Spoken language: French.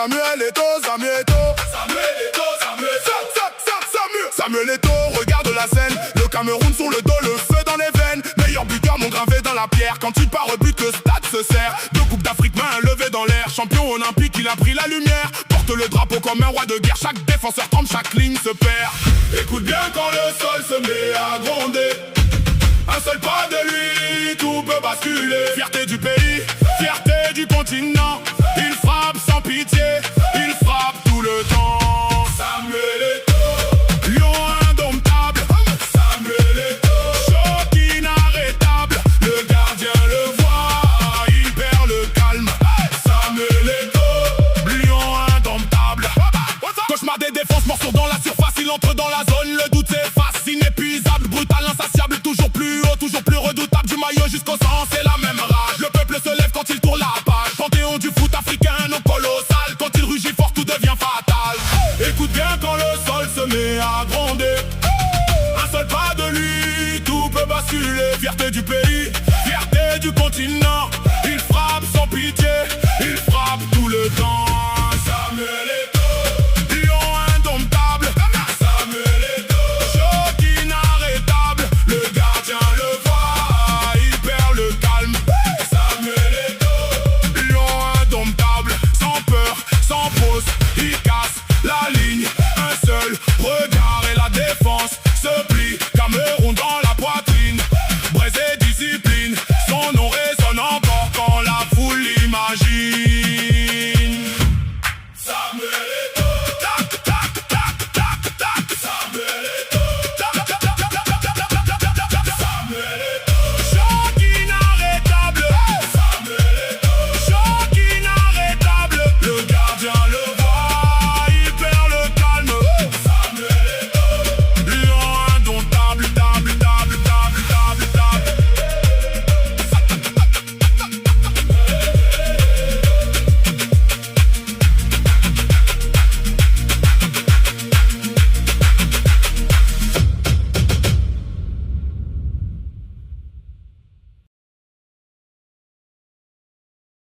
Samuel Eto'o, Samuel Eto'o, Samuel Eto'o, Samuel Eto'o, regarde la scène. Le Cameroun sur le dos, le feu dans les veines. Meilleur buteur, mon gravé dans la pierre. Quand il part au but, le stade se serre. Deux coupes d'Afrique, main levée dans l'air. Champion olympique, il a pris la lumière. Porte le drapeau comme un roi de guerre. Chaque défenseur tremble, chaque ligne se perd. Écoute bien quand le sol se met à gronder. Un seul pas de lui, tout peut basculer. Fierté du pays, fierté du continent.